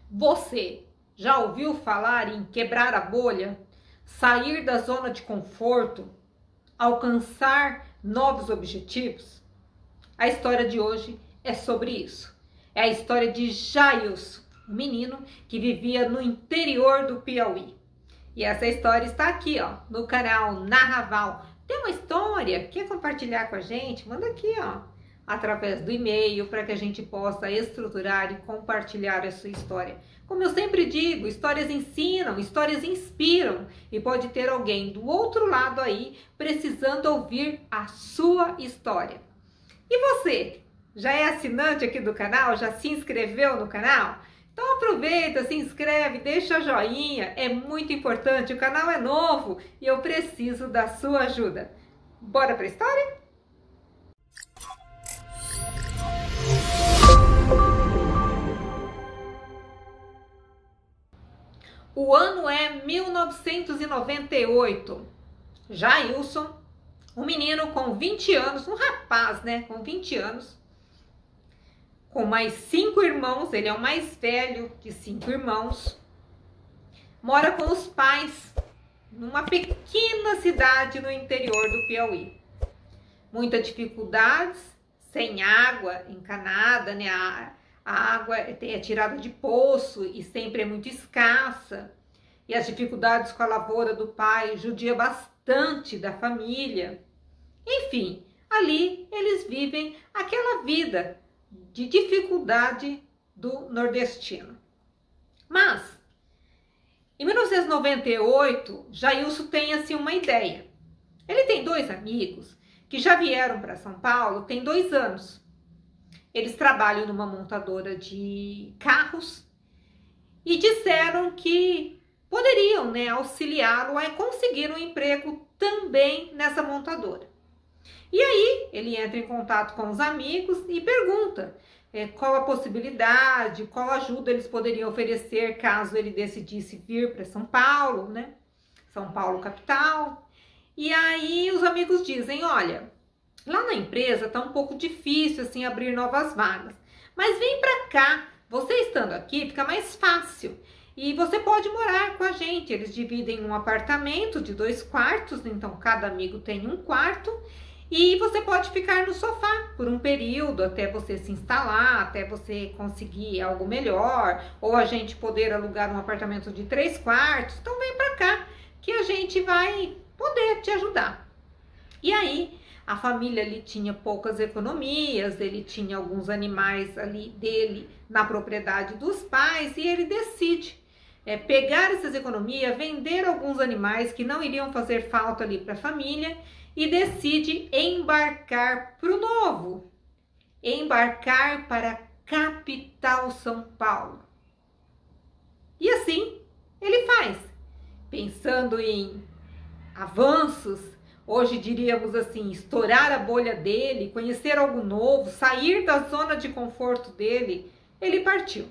Você já ouviu falar em quebrar a bolha, sair da zona de conforto, alcançar novos objetivos? A história de hoje é sobre isso. É a história de Jailson, um menino que vivia no interior do Piauí. E essa história está aqui, ó, no canal Narraval. Tem uma história? Quer compartilhar com a gente? Manda aqui, ó, através do e-mail, para que a gente possa estruturar e compartilhar a sua história. Como eu sempre digo, histórias ensinam, histórias inspiram, e pode ter alguém do outro lado aí precisando ouvir a sua história. E você, já é assinante aqui do canal? Já se inscreveu no canal? Então aproveita, se inscreve, deixa joinha, é muito importante, o canal é novo e eu preciso da sua ajuda. Bora para a história? O ano é 1998. Jailson, um menino com 20 anos, um rapaz, né, com 20 anos, com mais 5 irmãos, ele é o mais velho de 5 irmãos, mora com os pais numa pequena cidade no interior do Piauí. Muitas dificuldades, sem água encanada, né? A água é tirada de poço e sempre é muito escassa. E as dificuldades com a lavoura do pai judia bastante da família. Enfim, ali eles vivem aquela vida de dificuldade do nordestino. Mas, em 1998, Jailson tem assim uma ideia. Ele tem 2 amigos que já vieram para São Paulo tem 2 anos. Eles trabalham numa montadora de carros e disseram que poderiam, né, auxiliá-lo a conseguir um emprego também nessa montadora. E aí ele entra em contato com os amigos e pergunta qual a possibilidade, qual ajuda eles poderiam oferecer caso ele decidisse vir para São Paulo, né? São Paulo capital. E aí os amigos dizem, olha, lá na empresa tá um pouco difícil assim abrir novas vagas, mas vem para cá, você estando aqui fica mais fácil. E você pode morar com a gente, eles dividem um apartamento de 2 quartos, então cada amigo tem um quarto. E você pode ficar no sofá por um período até você se instalar, até você conseguir algo melhor, ou a gente poder alugar um apartamento de 3 quartos. Então vem pra cá que a gente vai poder te ajudar. E aí a família ali tinha poucas economias, ele tinha alguns animais ali dele na propriedade dos pais e ele decide pegar essas economias, vender alguns animais que não iriam fazer falta ali para a família e decide embarcar para o novo, embarcar para a capital São Paulo. E assim ele faz, pensando em avanços, hoje diríamos assim, estourar a bolha dele, conhecer algo novo, sair da zona de conforto dele, ele partiu.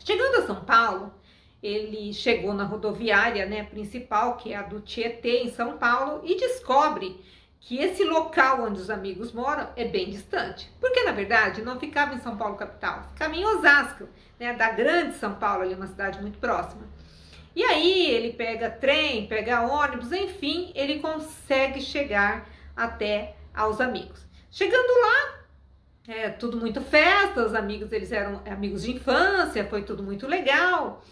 Chegando a São Paulo, ele chegou na rodoviária, né, principal, que é a do Tietê, em São Paulo, e descobre que esse local onde os amigos moram é bem distante. Porque, na verdade, não ficava em São Paulo capital, ficava em Osasco, né, da grande São Paulo, ali uma cidade muito próxima. E aí ele pega trem, pega ônibus, enfim, ele consegue chegar até aos amigos. Chegando lá, tudo muito festa, os amigos, eles eram amigos de infância, foi tudo muito legal.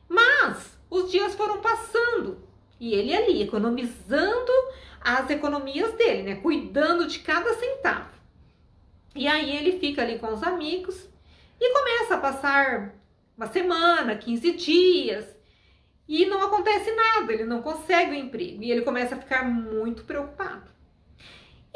Mas os dias foram passando e ele ali economizando as economias dele, né? Cuidando de cada centavo. E aí ele fica ali com os amigos e começa a passar uma semana, 15 dias e não acontece nada, ele não consegue o emprego e ele começa a ficar muito preocupado.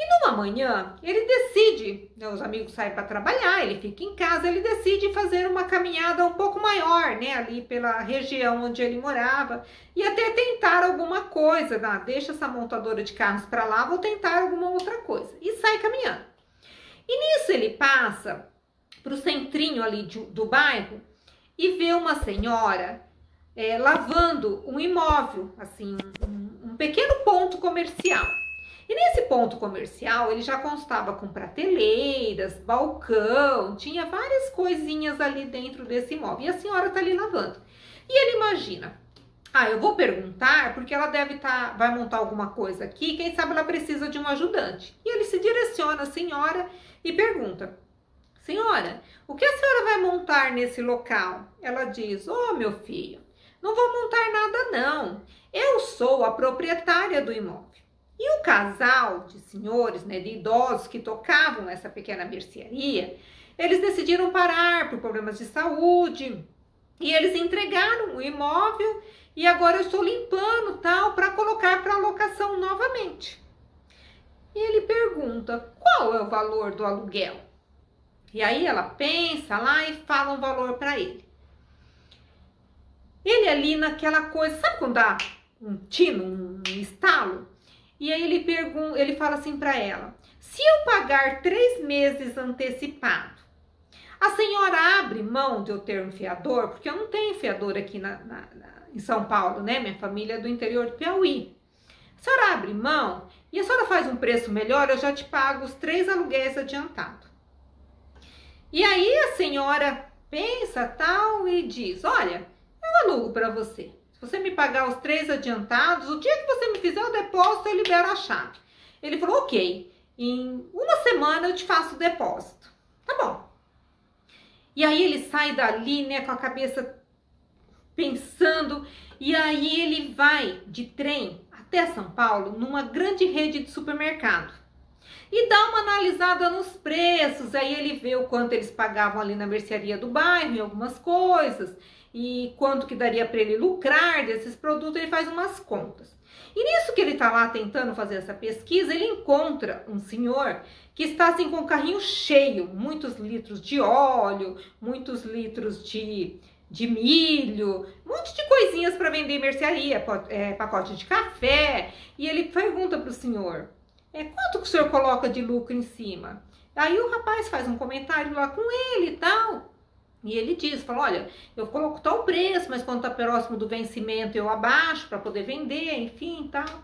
E numa manhã, ele decide, né, os amigos saem para trabalhar, ele fica em casa, ele decide fazer uma caminhada um pouco maior, né, ali pela região onde ele morava, e até tentar alguma coisa, deixa essa montadora de carros para lá, vou tentar alguma outra coisa, e sai caminhando. E nisso ele passa para o centrinho ali do bairro e vê uma senhora lavando um imóvel, assim, um pequeno ponto comercial. E nesse ponto comercial, ele já constava com prateleiras, balcão, tinha várias coisinhas ali dentro desse imóvel. E a senhora tá ali lavando. E ele imagina, eu vou perguntar porque ela vai montar alguma coisa aqui, quem sabe ela precisa de um ajudante. E ele se direciona à senhora e pergunta, senhora, o que a senhora vai montar nesse local? Ela diz, meu filho, não vou montar nada não, eu sou a proprietária do imóvel. E o casal de senhores, né, de idosos que tocavam essa pequena mercearia, eles decidiram parar por problemas de saúde e eles entregaram o imóvel e agora eu estou limpando tal para colocar para locação novamente. E ele pergunta, qual é o valor do aluguel? E aí ela pensa lá e fala um valor para ele. Ele ali naquela coisa, sabe quando dá um tino, um estalo? E aí ele fala assim para ela, se eu pagar 3 meses antecipado, a senhora abre mão de eu ter um fiador? Porque eu não tenho fiador aqui em São Paulo, né? Minha família é do interior do Piauí. A senhora abre mão e a senhora faz um preço melhor, eu já te pago os 3 aluguéis adiantados. E aí a senhora pensa tal e diz, olha, eu alugo para você. Se você me pagar os 3 adiantados, o dia que você me fizer o depósito, eu libero a chave. Ele falou, ok, em 1 semana eu te faço o depósito. Tá bom. E aí ele sai dali, né, com a cabeça pensando, e aí ele vai de trem até São Paulo, numa grande rede de supermercado. E dá uma analisada nos preços, aí ele vê o quanto eles pagavam ali na mercearia do bairro, em algumas coisas, e quanto que daria para ele lucrar desses produtos, ele faz umas contas. E nisso que ele tá lá tentando fazer essa pesquisa, ele encontra um senhor que está assim com o carrinho cheio, muitos litros de óleo, muitos litros de milho, um monte de coisinhas para vender em mercearia, pacote de café. E ele pergunta para o senhor, quanto que o senhor coloca de lucro em cima? Aí o rapaz faz um comentário lá com ele e tal. E ele diz, fala, olha, eu coloco tal preço, mas quando tá próximo do vencimento eu abaixo para poder vender, enfim, tal.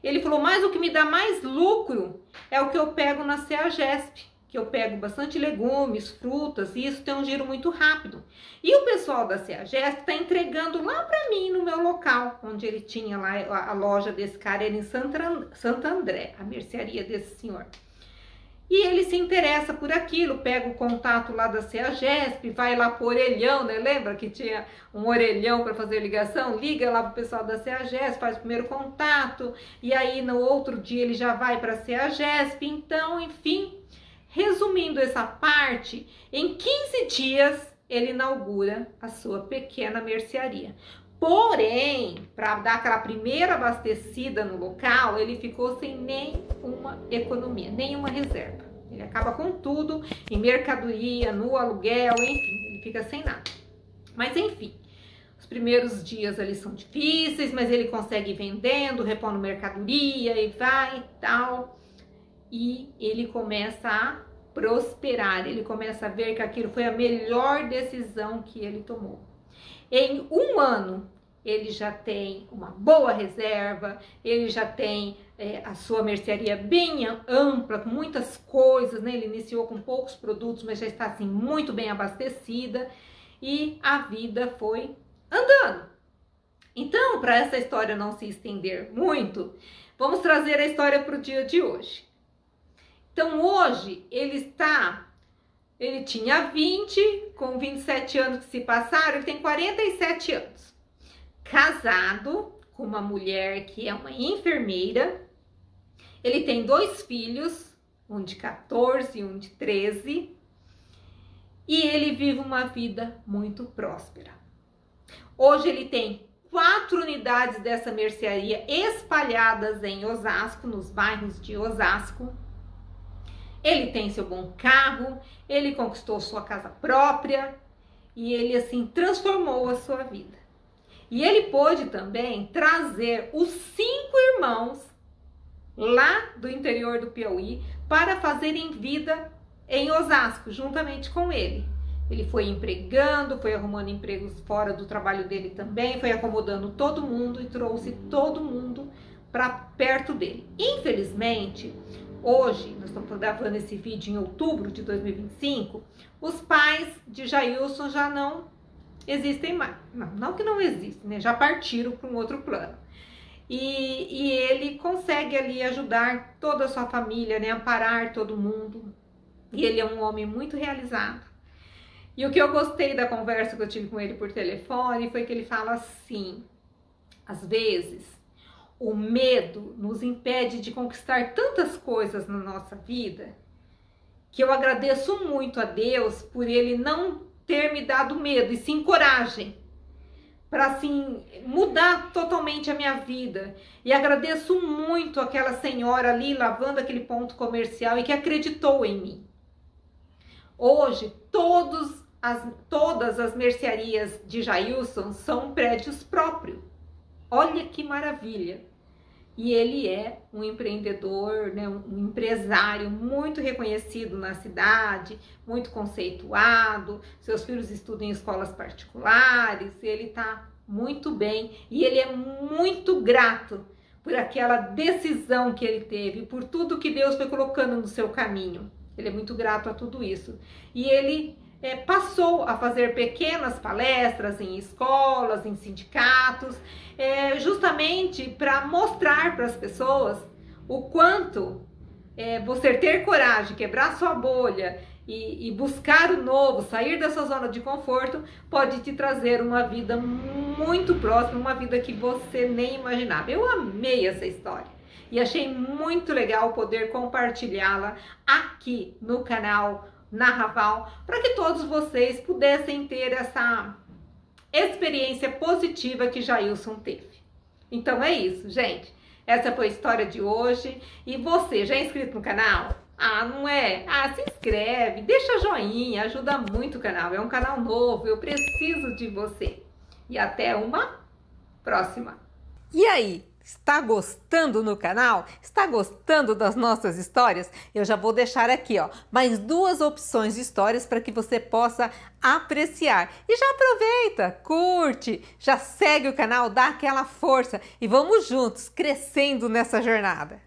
Ele falou, mas o que me dá mais lucro é o que eu pego na CEAGESP, que eu pego bastante legumes, frutas, e isso tem um giro muito rápido. E o pessoal da CEAGESP tá entregando lá para mim, no meu local, onde ele tinha lá, a loja desse cara era em Santo André, a mercearia desse senhor. E ele se interessa por aquilo, pega o contato lá da CEAGESP, vai lá pro orelhão, né? Lembra que tinha um orelhão para fazer ligação? Liga lá pro pessoal da CEAGESP, faz o primeiro contato, e aí no outro dia ele já vai para a CEAGESP. Então, enfim, resumindo essa parte, em 15 dias ele inaugura a sua pequena mercearia. Porém, para dar aquela primeira abastecida no local, ele ficou sem nenhuma economia, nenhuma reserva. Ele acaba com tudo, em mercadoria, no aluguel, enfim, ele fica sem nada. Mas enfim, os primeiros dias ali são difíceis, mas ele consegue ir vendendo, repondo mercadoria e vai e tal. E ele começa a prosperar, ele começa a ver que aquilo foi a melhor decisão que ele tomou. Em 1 ano, ele já tem uma boa reserva, ele já tem a sua mercearia bem ampla, com muitas coisas, né? Ele iniciou com poucos produtos, mas já está assim muito bem abastecida e a vida foi andando. Então, para essa história não se estender muito, vamos trazer a história para o dia de hoje. Então, hoje ele tinha 20, com 27 anos que se passaram, ele tem 47 anos. Casado com uma mulher que é uma enfermeira. Ele tem 2 filhos, um de 14 e um de 13. E ele vive uma vida muito próspera. Hoje ele tem 4 unidades dessa mercearia espalhadas em Osasco, nos bairros de Osasco. Ele tem seu bom carro, ele conquistou sua casa própria e ele assim transformou a sua vida. E ele pôde também trazer os 5 irmãos lá do interior do Piauí para fazerem vida em Osasco, juntamente com ele. Ele foi empregando, foi arrumando empregos fora do trabalho dele também, foi acomodando todo mundo e trouxe todo mundo para perto dele. Infelizmente, hoje, nós estamos gravando esse vídeo em outubro de 2025, os pais de Jailson já não existem mais. Não que não existem, né? Já partiram para um outro plano. E ele consegue ali ajudar toda a sua família, né? Amparar todo mundo. E ele é um homem muito realizado. E o que eu gostei da conversa que eu tive com ele por telefone foi que ele fala assim: às vezes, o medo nos impede de conquistar tantas coisas na nossa vida, que eu agradeço muito a Deus por ele não ter me dado medo, e sim coragem, para assim mudar totalmente a minha vida. E agradeço muito aquela senhora ali lavando aquele ponto comercial e que acreditou em mim. Hoje, todas as mercearias de Jailson são prédios próprios. Olha que maravilha! E ele é um empreendedor, né, um empresário muito reconhecido na cidade, muito conceituado. Seus filhos estudam em escolas particulares, ele está muito bem e ele é muito grato por aquela decisão que ele teve, por tudo que Deus foi colocando no seu caminho. Ele é muito grato a tudo isso. E ele passou a fazer pequenas palestras em escolas, em sindicatos, justamente para mostrar para as pessoas o quanto você ter coragem, quebrar sua bolha e buscar o novo, sair da sua zona de conforto, pode te trazer uma vida muito próxima, uma vida que você nem imaginava. Eu amei essa história e achei muito legal poder compartilhá-la aqui no canal Narraval, para que todos vocês pudessem ter essa experiência positiva que Jailson teve. Então é isso, gente. Essa foi a história de hoje. E você, já é inscrito no canal? Ah, não é? Ah, se inscreve, deixa joinha, ajuda muito o canal. É um canal novo, eu preciso de você. E até uma próxima. E aí? Está gostando no canal? Está gostando das nossas histórias? Eu já vou deixar aqui, ó, mais 2 opções de histórias para que você possa apreciar. E já aproveita, curte, já segue o canal, dá aquela força e vamos juntos crescendo nessa jornada.